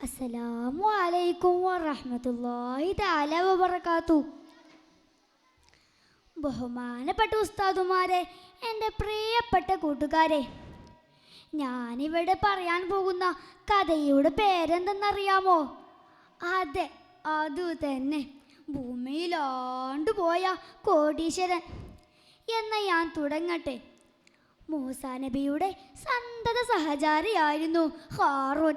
അസ്സലാമു അലൈക്കും വറഹ്മത്തുള്ളാഹി തആല വബറകാതു. ബഹുമാനപ്പെട്ട ഉസ്താദുമാരെ, എൻ്റെ പ്രിയപ്പെട്ട കൂട്ടുകാരെ, ഞാനിവിടെ പറയാൻ പോകുന്ന കഥയുടെ പേരെന്തെന്നറിയാമോ? അതെ, അതു തന്നെ, ഭൂമിയിലാണ്ടുപോയ കോടീശ്വരൻ എന്ന് ഞാൻ തുടങ്ങട്ടെ. മൂസാ നബിയുടെ സന്തത സഹചാരിയായിരുന്നു ഹാറൂൻ.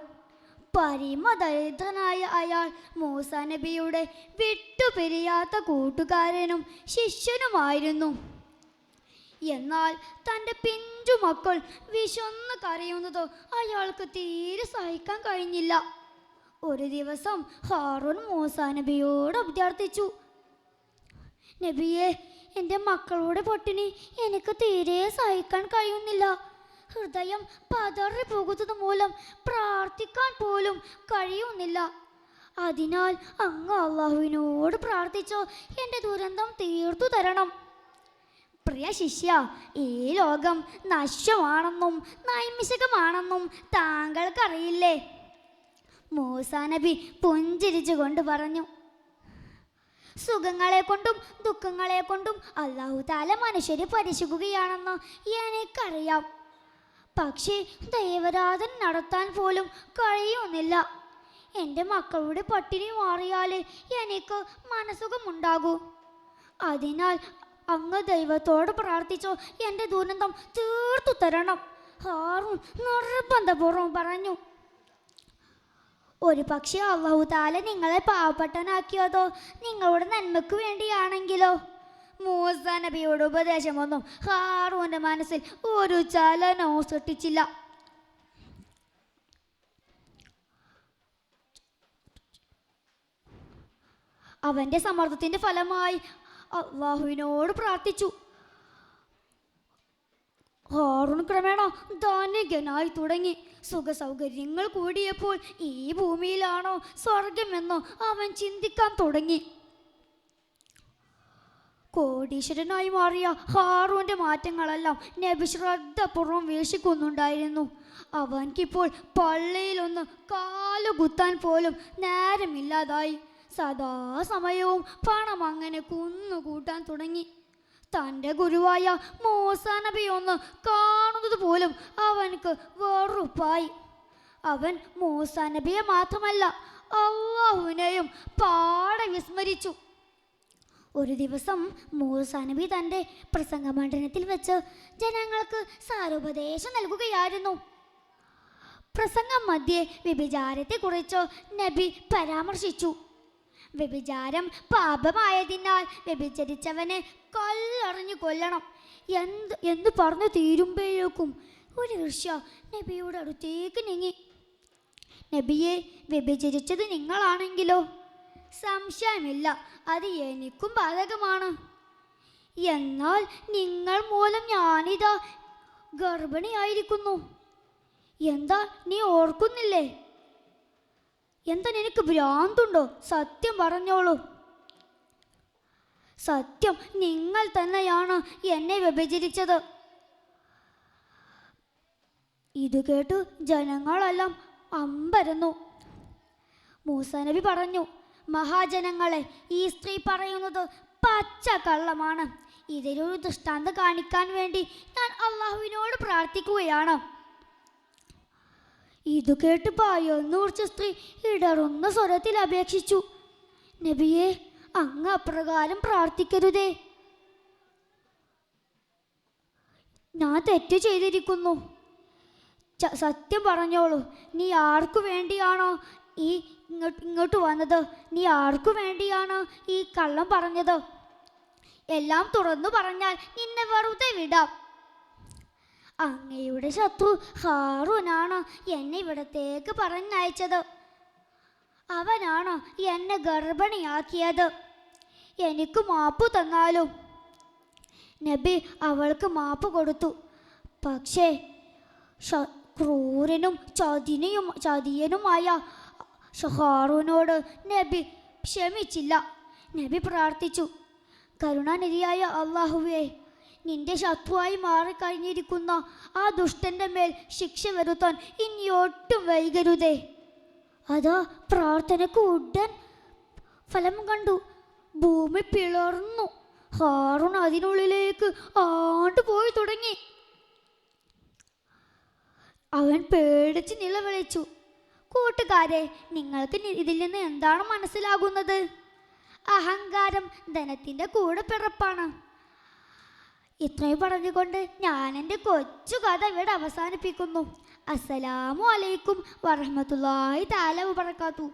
പരമദരിദ്രനായ അയാൾ മൂസാ നബിയുടെ വിട്ടുപിരിയാത്ത കൂട്ടുകാരനും ശിഷ്യനുമായിരുന്നു. എന്നാൽ തൻ്റെ പിഞ്ചു മക്കൾ വിശന്ന് കരയുന്നത് അയാൾക്ക് തീരെ സഹിക്കാൻ കഴിഞ്ഞില്ല. ഒരു ദിവസം ഹാറൂൻ മൂസാ നബിയോട് അഭ്യർത്ഥിച്ചു, നബിയെ, എൻ്റെ മക്കളുടെ പട്ടിണി എനിക്ക് തീരെ സഹിക്കാൻ കഴിയുന്നില്ല. ഹൃദയം പതറി പോകുന്നത് മൂലം പ്രാർത്ഥിക്കാൻ പോലും കഴിയുന്നില്ല. അതിനാൽ അങ്ങ് അള്ളാഹുവിനോട് പ്രാർത്ഥിച്ചോ എൻ്റെ ദുരന്തം തീർത്തു തരണം. പ്രിയ ശിഷ്യ, ഈ ലോകം നശ്വമാണെന്നും നൈമിഷികമാണെന്നും താങ്കൾക്കറിയില്ലേ? മൂസാ നബി പുഞ്ചിരിച്ചുകൊണ്ട് പറഞ്ഞു, സുഖങ്ങളെ കൊണ്ടും ദുഃഖങ്ങളെ കൊണ്ടും അല്ലാഹു തആല മനുഷ്യരെ പരീക്ഷിക്കുകയാണെന്ന് എനിക്കറിയാം. പക്ഷേ ദൈവാരാധന നടത്താൻ പോലും കഴിയുന്നില്ല. എൻ്റെ മക്കളുടെ പട്ടിണി മാറിയാലേ എനിക്ക് മനസ്സുഖമുണ്ടാകൂ. അതിനാൽ അങ്ങ് ദൈവത്തോട് പ്രാർത്ഥിച്ചോ എൻ്റെ ദുരന്തം തീർത്തു തരണം. ഹാറൂൻ നിർബന്ധപൂർവ്വം പറഞ്ഞു. ഒരു പക്ഷേ അല്ലാഹു തആല നിങ്ങളെ പാവപ്പെട്ടവനാക്കിയതോ നിങ്ങളുടെ നന്മയ്ക്ക് വേണ്ടിയാണെങ്കിലോ? മൂസാ നബിയുടെ ഉപദേശമൊന്നും ഹാറൂന്റെ മനസ്സിൽ ഒരു ചലനവും സൃഷ്ടിച്ചില്ല. അവന്റെ സമ്മർദ്ദത്തിന്റെ ഫലമായി അല്ലാഹുവിനോട് പ്രാർത്ഥിച്ചു. ഹാറൂൻ ക്രമേണ ധനികനായി തുടങ്ങി. സുഖ സൗകര്യങ്ങൾ കൂടിയപ്പോൾ ഈ ഭൂമിയിലാണോ സ്വർഗമെന്നോ അവൻ ചിന്തിക്കാൻ തുടങ്ങി. കോടീശ്വരനായി മാറിയ ഹാറൂന്റെ മാറ്റങ്ങളെല്ലാം നബി ശ്രദ്ധപൂർവ്വം വീക്ഷിക്കുന്നുണ്ടായിരുന്നു. അവൻക്കിപ്പോൾ പള്ളിയിലൊന്ന് കാലുകുത്താൻ പോലും നേരമില്ലാതായി. സദാസമയവും പണം അങ്ങനെ കുന്നുകൂട്ടാൻ തുടങ്ങി. തൻ്റെ ഗുരുവായ മൂസാ നബി ഒന്ന് കാണുന്നത് പോലും അവൻക്ക് വെറുപ്പായി. അവൻ മൂസാ നബിയെ മാത്രമല്ല അല്ലാഹുവിനെയും പാടെ വിസ്മരിച്ചു. ഒരു ദിവസം മൂസാ നബി തൻ്റെ പ്രസംഗ മണ്ഡലത്തിൽ വെച്ച് ജനങ്ങൾക്ക് സാരോപദേശം നൽകുകയായിരുന്നു. പ്രസംഗം മധ്യേ വ്യഭിചാരത്തെക്കുറിച്ച് നബി പരാമർശിച്ചു. വ്യഭിചാരം പാപമായതിനാൽ വ്യഭിചരിച്ചവനെ കല്ലെറിഞ്ഞു കൊല്ലണം എന്ന് പറഞ്ഞു തീരുമ്പോഴേക്കും ഒരു ഋഷ്യ നബിയുടെ അടുത്തേക്ക് നീങ്ങി. നബിയെ, വ്യഭിചരിച്ചത് നിങ്ങളാണെങ്കിലോ? സംശയമില്ല, അത് എനിക്കും ബാധകമാണ്. എന്നാൽ നിങ്ങൾ മൂലം ഞാനിതാ ഗർഭിണിയായിരിക്കുന്നു. എന്താ നീ ഓർക്കുന്നില്ലേ? എന്താ നിനക്ക് ഭ്രാന്തുണ്ടോ? സത്യം പറഞ്ഞോളൂ. സത്യം, നിങ്ങൾ തന്നെയാണ് എന്നെ വ്യഭിചരിച്ചത്. ഇത് കേട്ട് ജനങ്ങളെല്ലാം അമ്പരന്നു. മൂസാ നബി പറഞ്ഞു, മഹാജനങ്ങളെ, ഈ സ്ത്രീ പറയുന്നത് പച്ച കള്ളമാണ്. ഇതിലൊരു ദൃഷ്ടാന്തം കാണിക്കാൻ വേണ്ടി ഞാൻ അള്ളാഹുവിനോട് പ്രാർത്ഥിക്കുകയാണ്. ഇത് കേട്ട് ഭയന്നുറച്ച സ്ത്രീ ഇടറുന്ന സ്വരത്തിൽ അപേക്ഷിച്ചു, നബിയെ, അങ്ങ് അപ്രകാരം പ്രാർത്ഥിക്കരുതേ. ഞാൻ തെറ്റ് ചെയ്തിരിക്കുന്നു. സത്യം പറഞ്ഞോളൂ, നീ ആർക്കു വേണ്ടിയാണോ ഇങ്ങോട്ട് വന്നത്? നീ ആർക്കു വേണ്ടിയാണ് ഈ കള്ളം പറഞ്ഞത്? എല്ലാം തുറന്നു പറഞ്ഞാൽ നിന്നെ വെറുതെ വിടാം. അങ്ങയുടെ ശത്രു ഹാറൂനാണ് എന്നെ ഇവിടത്തേക്ക് പറഞ്ഞയച്ചത്. അവനാണ് എന്നെ ഗർഭിണിയാക്കിയത്. എനിക്ക് മാപ്പ് തന്നാലും. നബി അവൾക്ക് മാപ്പ് കൊടുത്തു. പക്ഷേ ക്രൂരനും ചതിയനുമായ ഹാറൂനോട് നബി ക്ഷമിച്ചില്ല. നബി പ്രാർത്ഥിച്ചു, കരുണാനിധിയായ അല്ലാഹുവേ, നിന്റെ ശത്രുവായി മാറിക്കഴിഞ്ഞിരിക്കുന്ന ആ ദുഷ്ടന്റെ മേൽ ശിക്ഷ വരുത്താൻ ഇനി ഒട്ടും വൈകരുതേ. അതാ പ്രാർത്ഥനയ്ക്ക് ഉടൻ ഫലം കണ്ടു. ഭൂമി പിളർന്നു. ഹാറൂൺ അതിനുള്ളിലേക്ക് ആണ്ടുപോയി തുടങ്ങി. അവൻ പേടിച്ച് നിലവിളിച്ചു. കൂട്ടുകാരെ, നിങ്ങൾക്ക് ഇതിൽ നിന്ന് എന്താണ് മനസ്സിലാകുന്നത്? അഹങ്കാരം ധനത്തിൻ്റെ കൂടെ പിറപ്പാണ്. ഇത്രയും പറഞ്ഞുകൊണ്ട് ഞാൻ എൻ്റെ കൊച്ചു കഥ ഇവിടെ അവസാനിപ്പിക്കുന്നു. അസ്സലാമു അലൈക്കും വറഹ്മത്തുള്ളാഹി തആല വബറകാതുഹു.